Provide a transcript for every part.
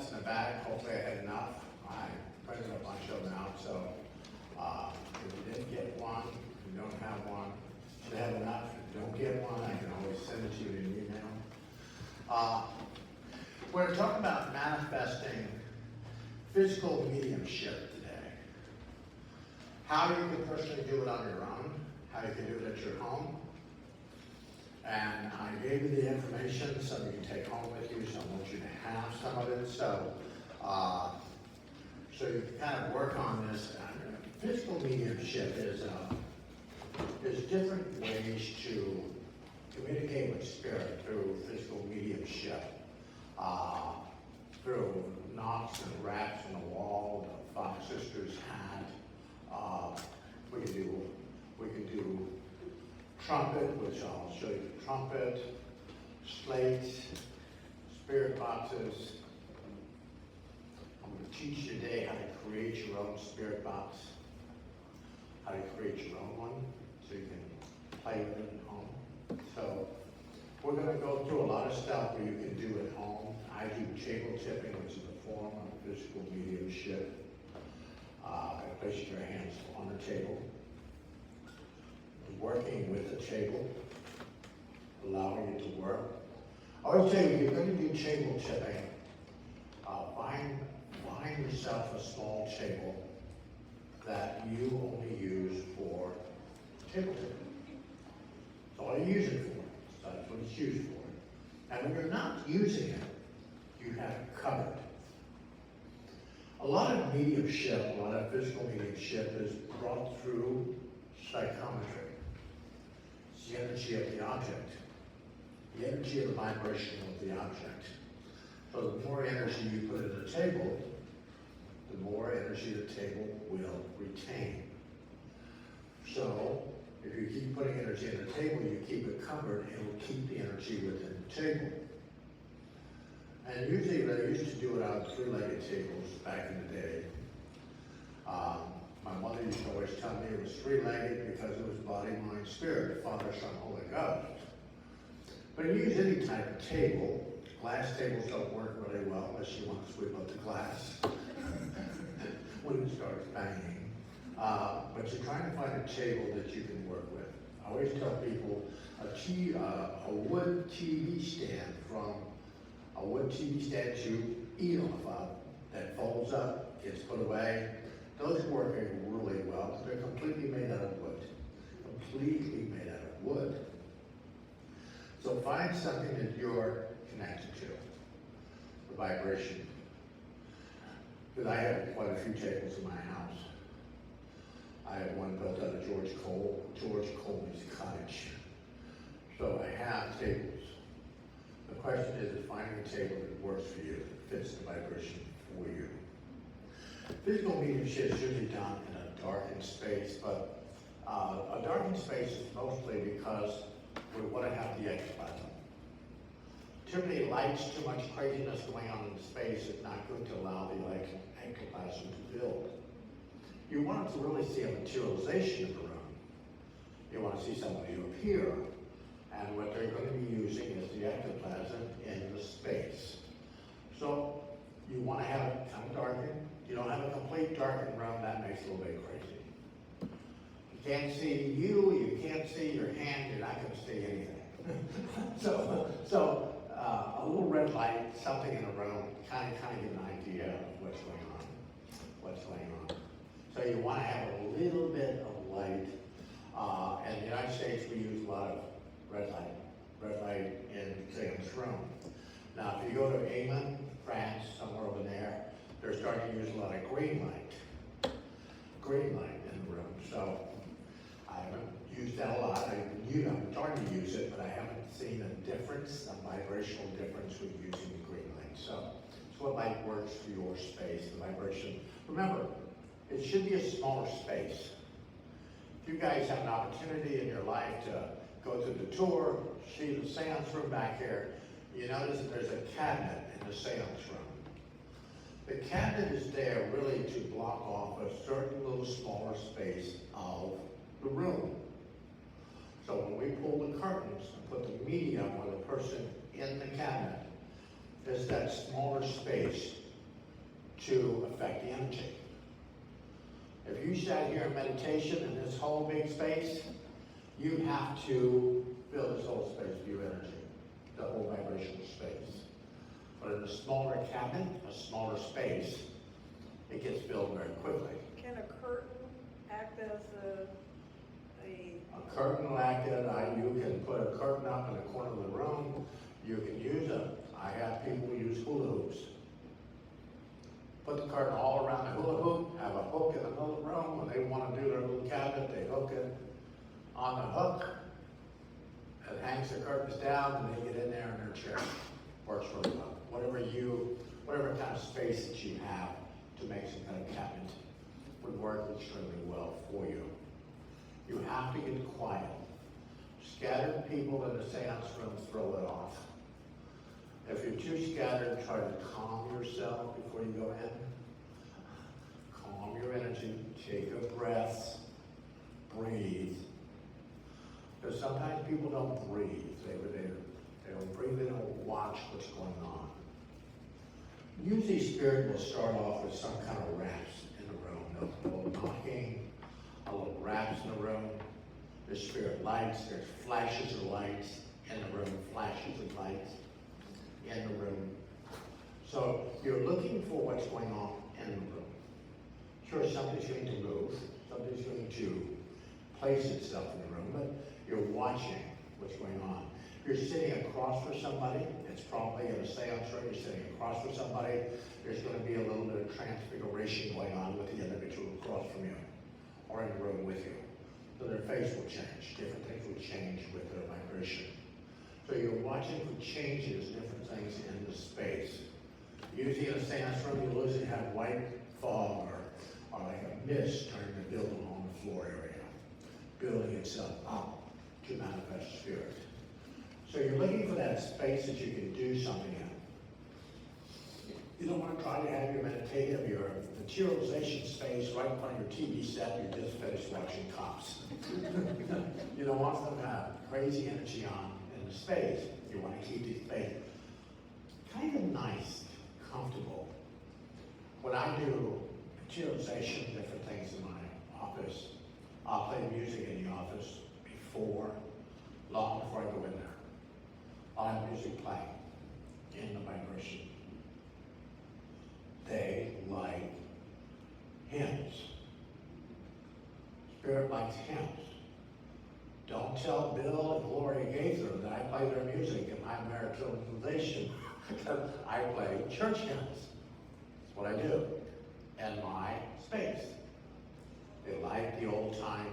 tablets in the bag. Hopefully I had enough. I printed a bunch of them out, so if you didn't get one, you don't have one, should have enough. If you don't get one, I can always send it to you in an email. We're talking about manifesting physical mediumship today. How you can personally do it on your own, how you can do it at your home. And I gave you the information so you can take home with you, so I want you to have some of it. So you can kind of work on this. Physical mediumship is different ways to communicate with spirit through physical mediumship. Through knocks and raps on the wall, the Fox sisters had. We can do trumpet, which I'll show you. Trumpet, slates, spirit boxes. I'm going to teach you today how to create your own spirit box, how to create your own one, so you can play with it at home. So we're going to go through a lot of stuff where you can do at home. I do table tipping, which is a form of physical mediumship. By placing your hands on the table, working with the table, allowing it to work. I always tell you, if you're going to do table tipping, find yourself a small table that you only use for table tipping. That's all you use it for. That's what it's used for. And when you're not using it, you have it covered. A lot of mediumship, a lot of physical mediumship is brought through psychometry. It's the energy of the object, the energy of the vibration of the object. So the more energy you put in the table, the more energy the table will retain. So if you keep putting energy in the table, you keep it covered, it will keep the energy within the table. And usually they used to do it on three-legged tables back in the day. My mother used to always tell me it was three-legged because it was body, mind, spirit, Father, Son, Holy Ghost. But you use any type of table. Glass tables don't work really well unless you want to sweep up the glass when it starts banging. But you're trying to find a table that you can work with. I always tell people a wood TV stand that you eat off of, that folds up, gets put away. Those work really well because they're completely made out of wood. Completely made out of wood. So find something that you're connected to, the vibration. Because I have quite a few tables in my house. I have one built out of George Colby's cottage. So I have tables. The question is finding a table that works for you, that fits the vibration for you. Physical mediumship is usually done in a darkened space, but a darkened space is mostly because we want to have the ectoplasm. Too many lights, too much craziness going on in the space is not good to allow the ectoplasm to build. You want to really see a materialization of the room. You want to see somebody appear. And what they're going to be using is the ectoplasm in the space. So you want to have it kind of darkened. You don't have a complete darkened room, that makes it a little bit crazy. You can't see you, you can't see your hand, you're not going to see anything. so a little red light, something in the room, kind of give an idea of what's going on. So you want to have a little bit of light. In the United States, we use a lot of red light in, say, in this room. Now, if you go to Amen, France, somewhere over there, they're starting to use a lot of green light in the room. So I haven't used that a lot. I'm starting to use it, but I haven't seen a difference, a vibrational difference with using the green light. So it's what light works for your space, the vibration. Remember, it should be a smaller space. If you guys have an opportunity in your life to go through the tour, see the seance room back here, you notice that there's a cabinet in the seance room. The cabinet is there really to block off a certain little smaller space of the room. So when we pull the curtains and put the medium or the person in the cabinet, there's that smaller space to affect the energy. If you sat here in meditation in this whole big space, you have to fill this whole space with your energy, the whole vibrational space. But in a smaller cabinet, a smaller space, it gets filled very quickly. Can a curtain act as a curtain will act as, you can put a curtain up in the corner of the room. You can use I have people use hula hoops. Put the curtain all around the hula hoop, have a hook in the middle of the room. When they want to do their little cabinet, they hook it on the hook. It hangs the curtains down, and they get in there in their chair. Works really well. Whatever kind of space that you have to make some kind of cabinet would work extremely well for you. You have to get quiet. Scattered people in the seance room throw it off. If you're too scattered, try to calm yourself before you go in. Calm your energy, take a breath, breathe. Because sometimes people don't breathe. They don't breathe, they don't watch what's going on. Usually spirit will start off with some kind of raps in the room. A little knocking, a little raps in the room. There's spirit lights, there's flashes of lights in the room, flashes of lights in the room. So you're looking for what's going on in the room. Sure, somebody's going to move, somebody's going to place itself in the room, but you're watching what's going on. You're sitting across from somebody, it's probably in a seance room, you're sitting across from somebody, there's going to be a little bit of transfiguration going on with the individual across from you, or in the room with you. So their face will change, different things will change with their vibration. So you're watching for changes, different things in the space. Usually in a seance room, you'll usually have white fog or like a mist starting to build along the floor area, building itself up to manifest spirit. So you're looking for that space that you can do something in. You don't want to try to have your meditative, your materialization space right in front of your TV set you just finished watching Cops. You don't want them to have crazy energy on in the space. You want to keep the space kind of nice, comfortable. When I do materialization, different things in my office, I'll play music in the office long before I go in there. I'll have music playing in the vibration. They like hymns. Spirit likes hymns. Don't tell Bill and Gloria Gaither that I play their music in my materialization because I play church hymns. That's what I do in my space. They like the old time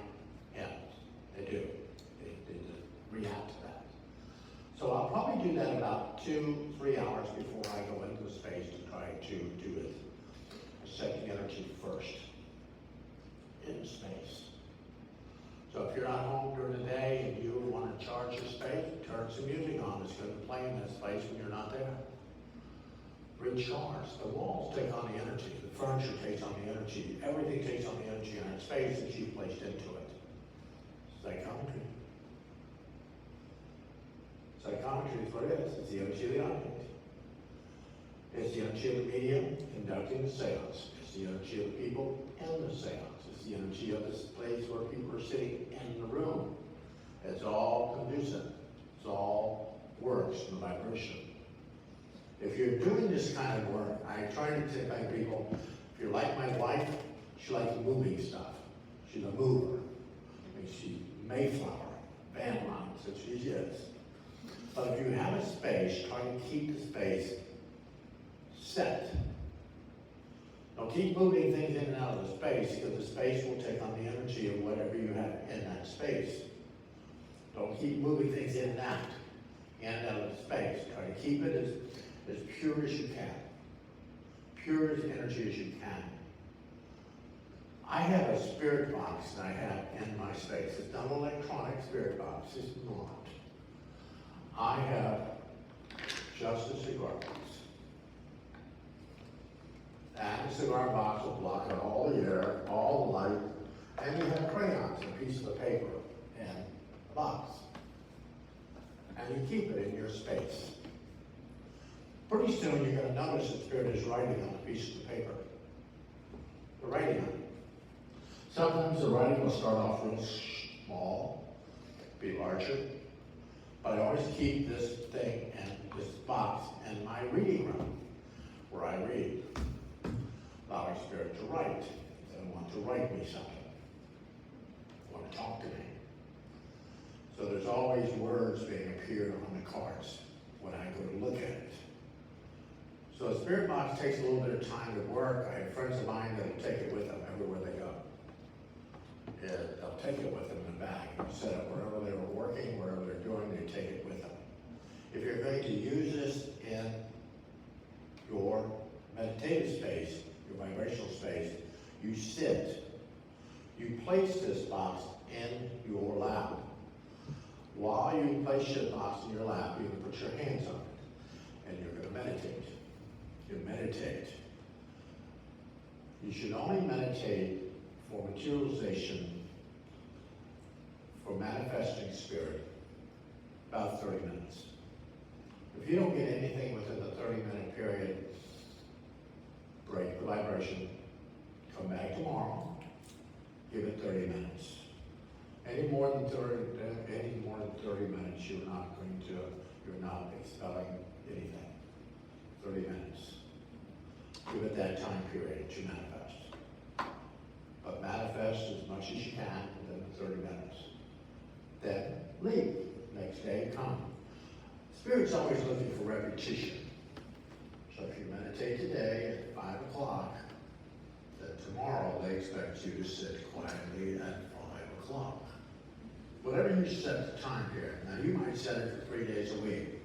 hymns. They do. They just react to that. So I'll probably do that about 2-3 hours before I go into the space to try to do it. Set the energy first in space. So if you're not home during the day and you want to charge your space, turn some music on. It's going to play in that space when you're not there. Recharge. The walls take on the energy. The furniture takes on the energy. Everything takes on the energy in that space that you've placed into it. Psychometry. Psychometry is what it is. It's the energy of the object. It's the energy of the medium conducting the seance. It's the energy of the people in the seance. It's the energy of this place where people are sitting in the room. It's all conducive. It's all works in the vibration. If you're doing this kind of work, I try to tell people, if you're like my wife, she likes moving stuff. She's a mover. I mean, she's Mayflower, Van Lines, that she is. But if you have a space, try to keep the space set. Don't keep moving things in and out of the space because the space will take on the energy of whatever you have in that space. Don't keep moving things in and out of the space. Try to keep it as pure as you can. Pure as energy as you can. I have a spirit box that I have in my space. It's not an electronic spirit box. It's not. I have just a cigar box. And the cigar box will block out all the air, all the light, and you have crayons, a piece of paper, and a box. And you keep it in your space. Pretty soon you're going to notice that Spirit is writing on a piece of paper. They're writing on it. Sometimes the writing will start off real small, be larger, but I always keep this thing and this box in my reading room where I read, allowing Spirit to write. They want to write me something. They want to talk to me. So there's always words being appeared on the cards when I go to look at it. So the Spirit box takes a little bit of time to work. I have friends of mine that will take it with them everywhere they go. Yeah, they'll take it with them in the bag. They'll set it wherever they were working, wherever they're doing, they take it with them. If you're going to use this in your meditative space, your vibrational space, you sit. You place this box in your lap. While you place your box in your lap, you're going to put your hands on it, and you're going to meditate. You meditate. You should only meditate for materialization, for manifesting Spirit, about 30 minutes. If you don't get anything within the 30-minute period, break the vibration, come back tomorrow, give it 30 minutes. Any more than 30 minutes, you're not expelling anything. 30 minutes. Give it that time period to manifest. But manifest as much as you can within the 30 minutes. Then leave. Next day, come. Spirit's always looking for repetition. So if you meditate today at 5 o'clock, then tomorrow they expect you to sit quietly at 5 o'clock. Whatever you set the time period. Now you might set it for 3 days a week.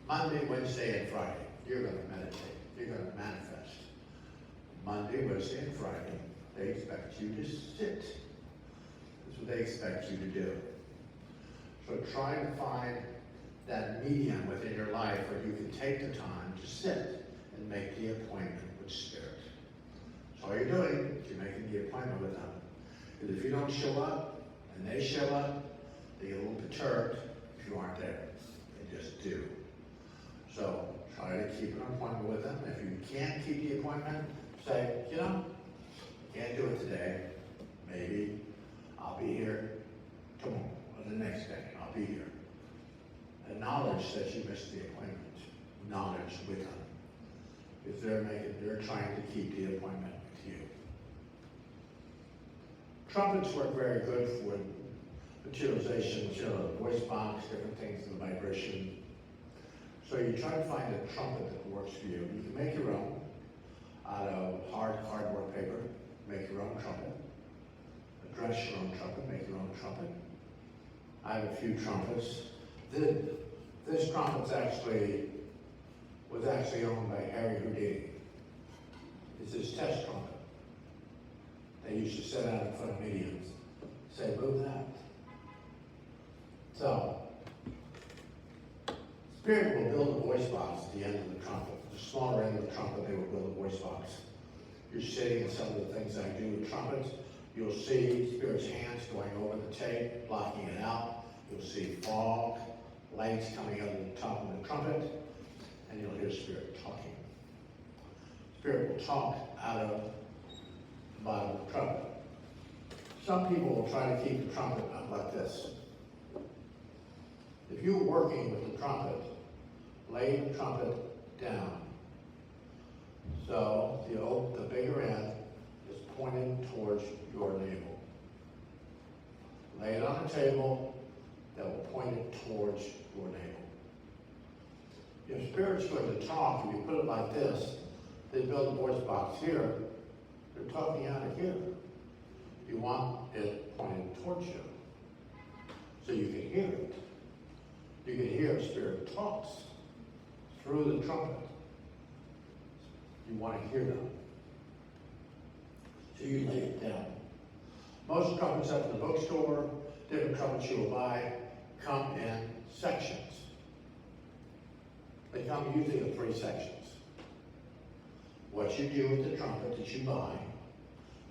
Monday, Wednesday, and Friday. You're going to meditate. You're going to manifest. Monday, Wednesday, and Friday, they expect you to sit. That's what they expect you to do. So try to find that medium within your life where you can take the time to sit and make the appointment with Spirit. So all you're doing is you're making the appointment with them. Because if you don't show up and they show up, they get a little perturbed if you aren't there. They just do. So try to keep an appointment with them. If you can't keep the appointment, say, you know, I can't do it today. Maybe I'll be here tomorrow or the next day. I'll be here. Acknowledge that you missed the appointment. Knowledge with them. Because they're trying to keep the appointment with you. Trumpets work very good for materialization, voice box, different things in the vibration. So you try to find a trumpet that works for you. You can make your own out of hard cardboard paper. Make your own trumpet. Address your own trumpet. Make your own trumpet. I have a few trumpets. This trumpet was actually owned by Harry Houdini. It's his test trumpet. They used to set out in front of mediums. Say, move that. So, Spirit will build a voice box at the end of the trumpet. The smaller end of the trumpet, they will build a voice box. You're sitting in some of the things I do with trumpets. You'll see Spirit's hands going over the tape, blocking it out. You'll see fog, lights coming out of the top of the trumpet, and you'll hear Spirit talking. Spirit will talk out of the bottom of the trumpet. Some people will try to keep the trumpet up like this. If you're working with the trumpet, lay the trumpet down. So the bigger end is pointing towards your navel. Lay it on a table that will point it towards your navel. If Spirit's going to talk, if you put it like this, they build a voice box here, they're talking out of here. You want it pointing towards you, so you can hear it. You can hear if Spirit talks through the trumpet. You want to hear them. So you lay it down. Most trumpets up in the bookstore, different trumpets you will buy, come in sections. They come usually in 3 sections. What you do with the trumpet that you buy,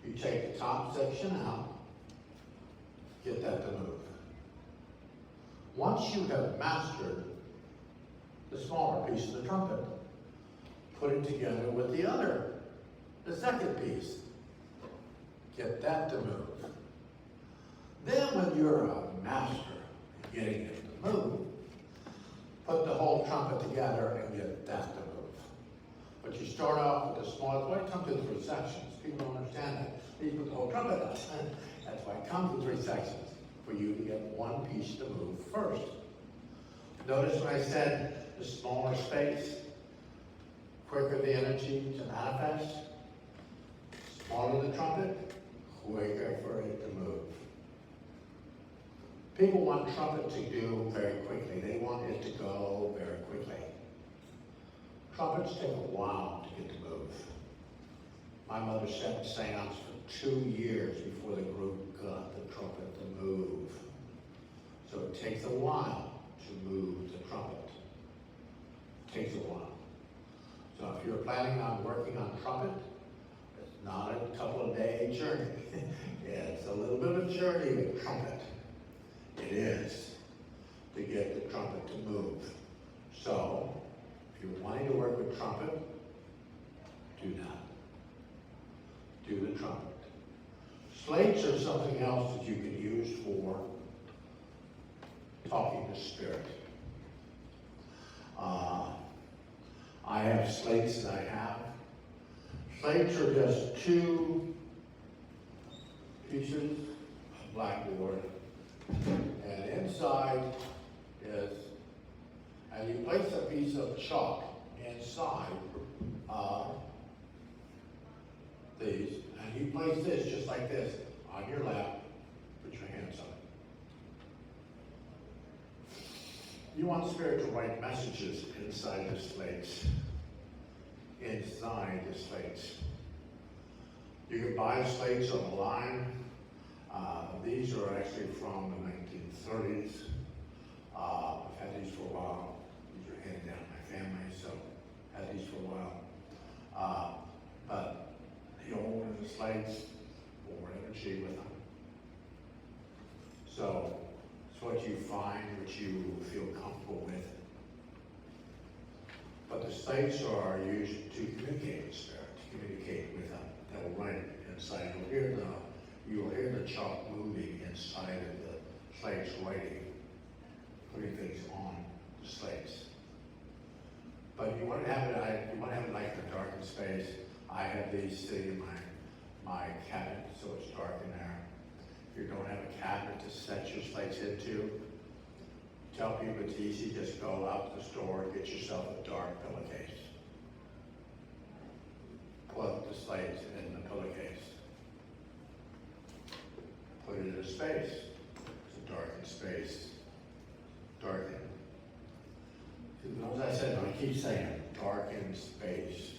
you take the top section out, get that to move. Once you have mastered the smaller piece of the trumpet, put it together with the second piece. Get that to move. Then when you're a master at getting it to move, put the whole trumpet together and get that to move. But you start off with the smallest, why it comes in 3 sections? People don't understand that. You put the whole trumpet up. That's why it comes in 3 sections, for you to get one piece to move first. Notice when I said the smaller space, quicker the energy to manifest, smaller the trumpet, quicker for it to move. People want trumpet to do very quickly. They want it to go very quickly. Trumpets take a while to get to move. My mother sat in seance for 2 years before the group got the trumpet to move. So it takes a while to move the trumpet. It takes a while. So if you're planning on working on trumpet, it's not a couple of day journey. It's a little bit of a journey with trumpet. It is to get the trumpet to move. So if you're wanting to work with trumpet, do that. Do the trumpet. Slates are something else that you can use for talking to spirit. I have slates that I have. Slates are just 2 pieces of blackboard, and inside is, and you place a piece of chalk inside these, and you place this just like this on your lap. Put your hands on it. You want spirit to write messages inside the slates. Inside the slates. You can buy slates online. These are actually from the 1930s. I've had these for a while. These are handed down to my family, so I've had these for a while. But the older the slates, more energy with them. So it's what you find, what you feel comfortable with. But the slates are used to communicate with spirit, to communicate with them. That will write it inside. You will hear the chalk moving inside of the slates, writing, putting things on the slates. But you want to have it like a darkened space. I have these sitting in my cabinet, so it's dark in there. If you don't have a cabinet to set your slates into, tell people it's easy. Just go out to the store, get yourself a dark pillowcase. Plug the slates in the pillowcase. Put it in a space. It's a darkened space. Darkened. As I said, I keep saying darkened space.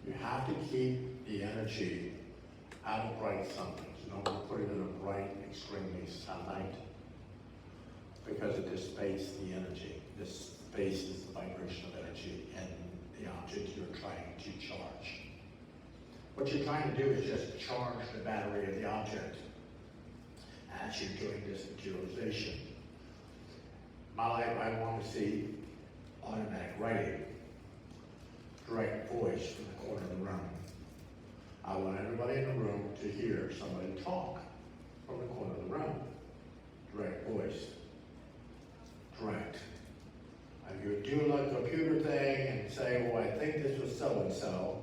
You have to keep the energy out of bright sunlight. You don't want to put it in a bright, extremely sunlight, because it dissipates the energy. This space is the vibration of energy in the object you're trying to charge. What you're trying to do is just charge the battery of the object as you're doing this materialization. My life, I want to see automatic writing, direct voice from the corner of the room. I want everybody in the room to hear somebody talk from the corner of the room. Direct voice. Direct. If you do a computer thing and say, well, I think this was so-and-so,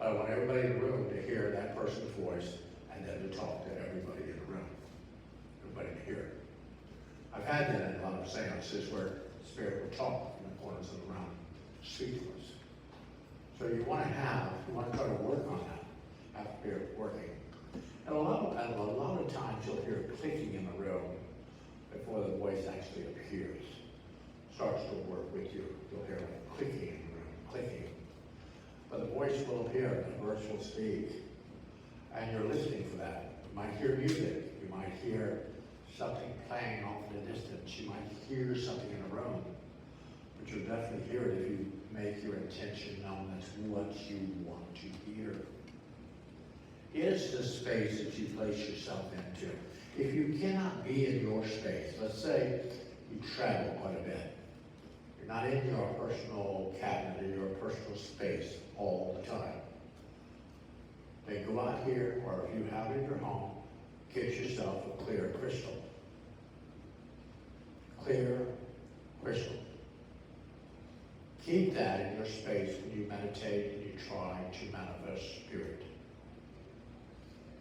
I want everybody in the room to hear that person's voice and then to talk to everybody in the room. Everybody to hear it. I've had that in a lot of seances where spirit will talk from the corners of the room, speak to us. So you want to try to work on that, have spirit working. And a lot of times you'll hear clicking in the room before the voice actually appears. Starts to work with you. You'll hear like clicking in the room, clicking. But the voice will appear, the verse will speak. And you're listening for that. You might hear music. You might hear something playing off in the distance. You might hear something in the room. But you'll definitely hear it if you make your intention known. That's what you want to hear. It's the space that you place yourself into. If you cannot be in your space, let's say you travel quite a bit. You're not in your personal cabinet, in your personal space all the time. Then go out here, or if you have it in your home, get yourself a clear crystal. Clear crystal. Keep that in your space when you meditate and you try to manifest spirit.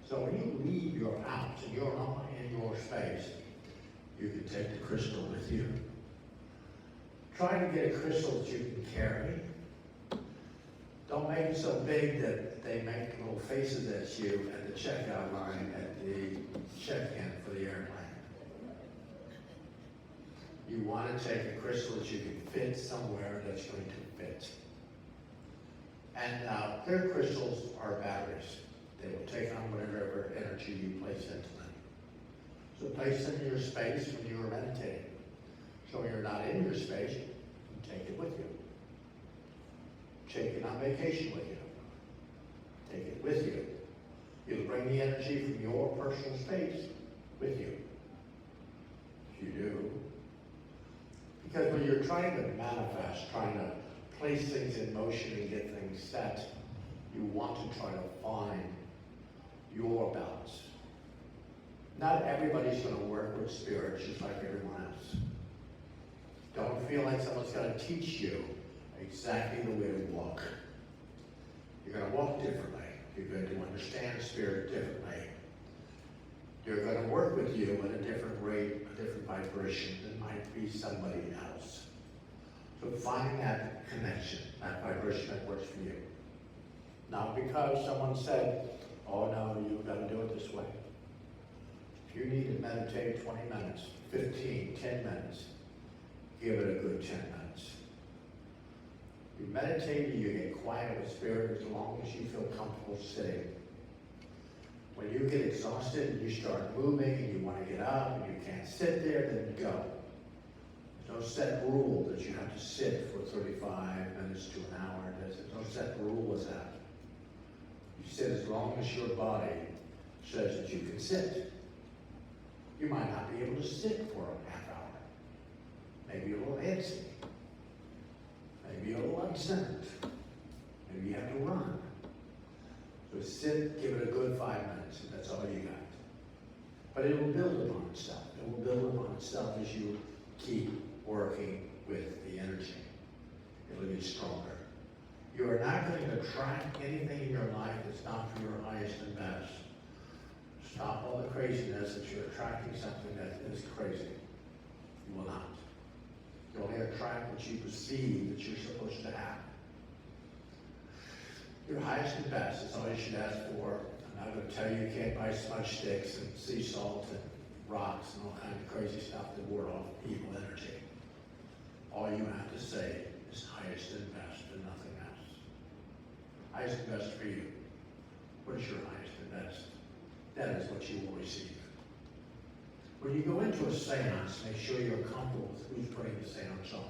So when you leave your house and you're not in your space, you can take the crystal with you. Try to get a crystal that you can carry. Don't make it so big that they make little faces at you at the checkout line at the check-in for the airplane. You want to take a crystal that you can fit somewhere that's going to fit. And clear crystals are batteries. They will take on whatever energy you place into them. So place them in your space when you are meditating. So when you're not in your space, you take it with you. Take it on vacation with you. Take it with you. You'll bring the energy from your personal space with you. If you do. Because when you're trying to manifest, trying to place things in motion and get things set, you want to try to find your balance. Not everybody's going to work with spirits just like everyone else. Don't feel like someone's going to teach you exactly the way to walk. You're going to walk differently. You're going to understand spirit differently. You're going to work with you at a different rate, a different vibration than might be somebody else. So find that connection, that vibration that works for you. Not because someone said, oh no, you've got to do it this way. If you need to meditate 20 minutes, 15, 10 minutes, give it a good 10 minutes. You meditate and you get quiet with spirit as long as you feel comfortable sitting. When you get exhausted and you start moving and you want to get up and you can't sit there, then go. There's no set rule that you have to sit for 35 minutes to an hour. There's no set rule with that. You sit as long as your body says that you can sit. You might not be able to sit for a half hour. Maybe a little antsy. Maybe a little uncentered. Maybe you have to run. So sit, give it a good 5 minutes, and that's all you got. But it will build upon itself. It will build upon itself as you keep working with the energy. It'll get stronger. You are not going to attract anything in your life that's not for your highest and best. Stop all the craziness that you're attracting something that is crazy. You will not. You only attract what you perceive that you're supposed to have. Your highest and best is all you should ask for. I'm not going to tell you you can't buy smudge sticks and sea salt and rocks and all kinds of crazy stuff to ward off evil energy. All you have to say is highest and best and nothing else. Highest and best for you. What is your highest and best? That is what you will receive. When you go into a seance, make sure you're comfortable with who's putting the seance on.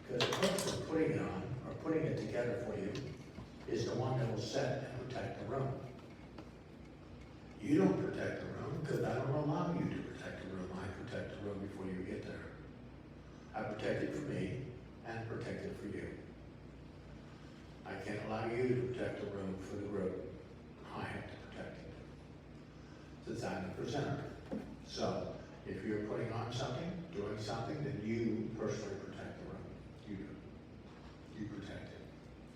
Because the person putting it on, or putting it together for you, is the one that will set and protect the room. You don't protect the room, because I don't allow you to protect the room. I protect the room before you get there. I protect it for me, and protect it for you. I can't allow you to protect the room for the group. I have to protect it. Since I'm the presenter. So, if you're putting on something, doing something, then you personally protect the room. You do. You protect it.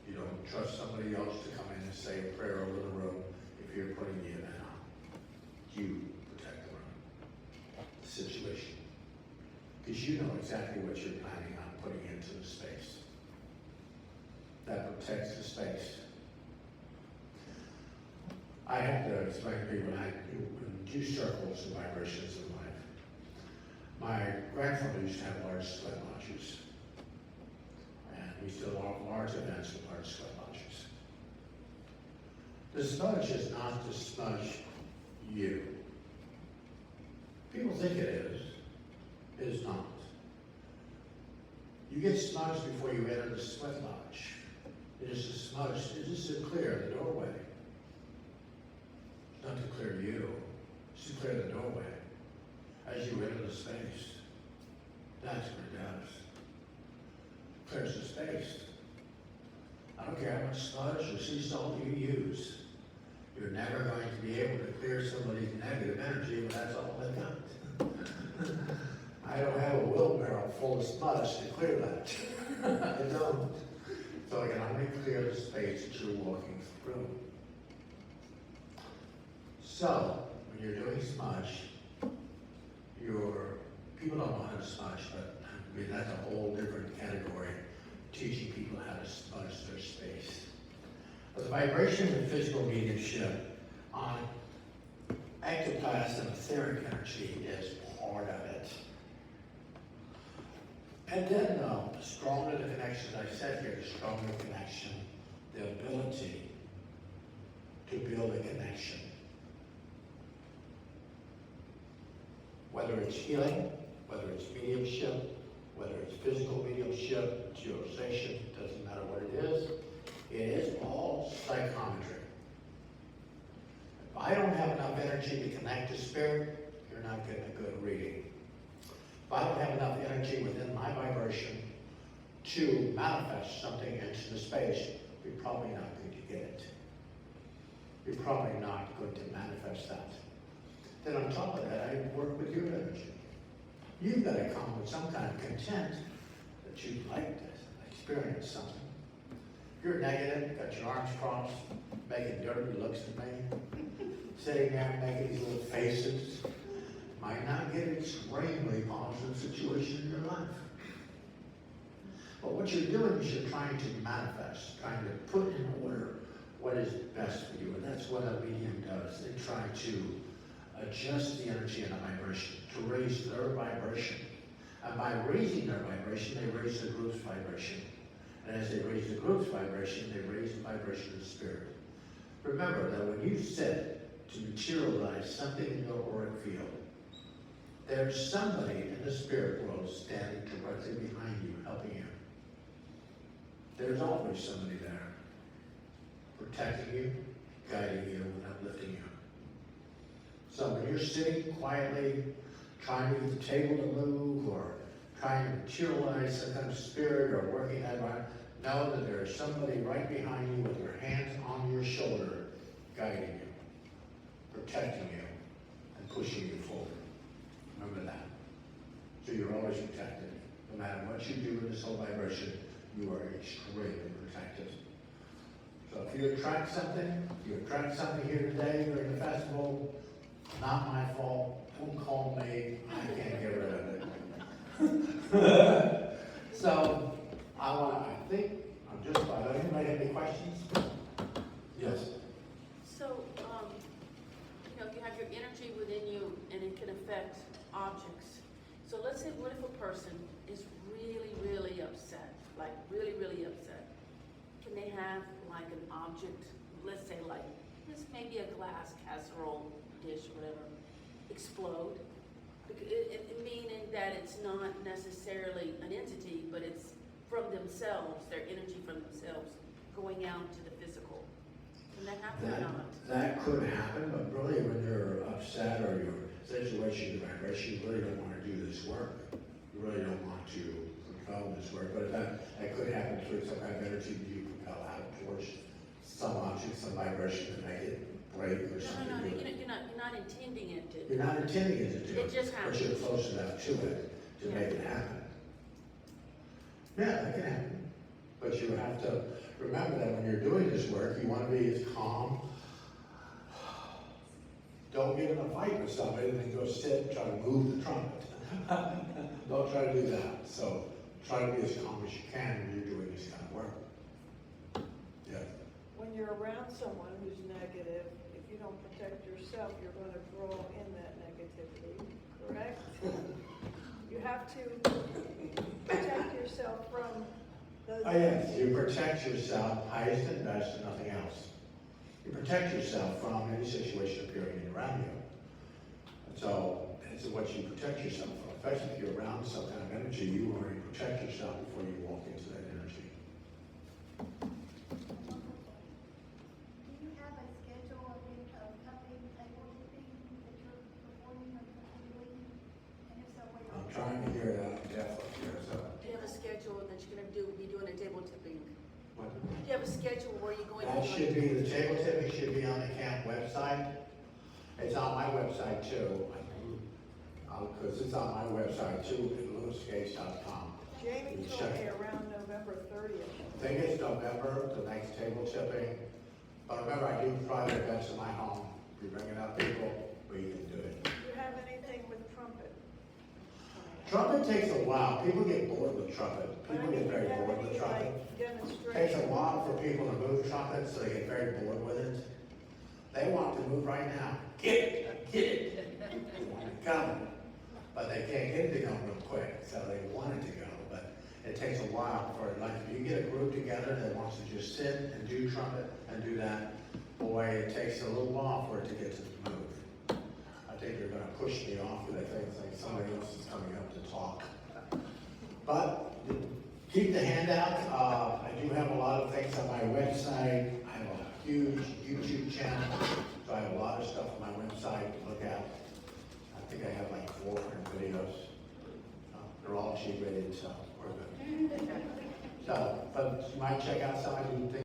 You don't trust somebody else to come in and say a prayer over the room if you're putting the event on. You protect the room. The situation. Because you know exactly what you're planning on putting into the space. That protects the space. I have to explain to people when I do circles and vibrations in life. My grandfather used to have large sweat lodges. And we still have large events with large sweat lodges. The smudge is not to smudge you. People think it is. It is not. You get smudged before you enter the sweat lodge. It is to smudge, it is to clear the doorway. It's not to clear you, it's to clear the doorway. As you enter the space, that's what it does. clears the space. I don't care how much sludge or sea salt you use. You're never going to be able to clear somebody's negative energy when that's all they've got. I don't have a wheelbarrow full of sludge to clear that. I don't. So I can only clear the space that you're walking through. So, when you're doing smudge, people don't know how to smudge, but I mean, that's a whole different category, teaching people how to smudge their space. But the vibration of physical mediumship on ectoplasm etheric energy is part of it. And then the stronger the connection, as I said here, the stronger the connection, the ability to build a connection. Whether it's healing, whether it's mediumship, whether it's physical mediumship, visualization, doesn't matter what it is all psychometry. If I don't have enough energy to connect to spirit, you're not getting a good reading. If I don't have enough energy within my vibration to manifest something into the space, you're probably not going to get it. You're probably not going to manifest that. Then on top of that, I work with your energy. You've got to come with some kind of content that you'd like to experience something. If you're negative, got your arms crossed, making dirty looks at me, sitting there making these little faces, might not get an extremely positive situation in your life. But what you're doing is you're trying to manifest, trying to put in order what is best for you. And that's what a medium does. They try to adjust the energy and the vibration, to raise their vibration. And by raising their vibration, they raise the group's vibration. And as they raise the group's vibration, they raise the vibration of the spirit. Remember that when you sit to materialize something in your auric field, there's somebody in the spirit world standing directly behind you, helping you. There's always somebody there, protecting you, guiding you, and uplifting you. So when you're sitting quietly, trying to get the table to move, or trying to materialize some kind of spirit, or working that around, know that there is somebody right behind you with their hands on your shoulder, guiding you, protecting you, and pushing you forward. Remember that. So you're always protected. No matter what you do in this whole vibration, you are extremely protected. So if you attract something here today during the festival, not my fault. Don't call me. I can't get rid of it. So I think I'm just about. Anybody have any questions? Yes. So, you have your energy within you, and it can affect objects. So let's say, what if a person is really, really upset, like really, really upset? Can they have like an object, let's say like this, maybe a glass casserole dish or whatever, explode? Meaning that it's not necessarily an entity, but it's from themselves, their energy from themselves, going out to the physical. Can that happen or not? That could happen, but really when you're upset or your situation, your vibration, you really don't want to do this work. You really don't want to propel this work, but that could happen through some kind of energy you propel out towards some object, some vibration to make it break or something. No, you're not intending it to. You're not intending it to do It just happens. but you're close enough to it to make it happen. Yeah, that can happen. But you have to remember that when you're doing this work, you want to be as calm. Don't get in a fight with somebody and then go sit and try to move the trumpet. Don't try to do that. So try to be as calm as you can when you're doing this kind of work. Yeah. When you're around someone who's negative, if you don't protect yourself, you're going to draw in that negativity, correct? You have to protect yourself from those. Oh, yes, you protect yourself, highest and best, and nothing else. You protect yourself from any situation appearing around you. And so, it's what you protect yourself from. Especially if you're around some kind of energy, you already protect yourself before you walk into that energy. Do you have a schedule of upcoming table things that you're performing or doing? And if so, what I'm trying to hear that, Jeff, up here, so. Do you have a schedule that you're gonna do, be have a schedule where you're going to? That should be, the table tipping should be on the camp website. It's on my website too. Because it's on my website too, at lewisgates.com. Jamie You told check. me around November 30th. I think it's November, the next table tipping. But remember, I do private events in my home. If you're bringing up people, we can do it. Do you have anything with trumpet? Trumpet takes a while. People get bored with trumpet. People get very bored with trumpet. Takes a while for people to move trumpet, so they get very bored with it. They want to move right now. Get it, get it. They want it coming. But they can't get it to go real quick, so they want it to go. But it takes a while for it. Like if you get a group together that wants to just sit and do trumpet and do that, boy, it takes a little while for it to get to move. I think they're gonna push me off because I think it's like somebody else is coming up to talk. But keep the handout. I do have a lot of things on my website. I have a huge YouTube channel, so I have a lot of stuff on my website to look at. I think I have like 400 videos. They're all G-rated, so we're good. So, but you might check out some. I do think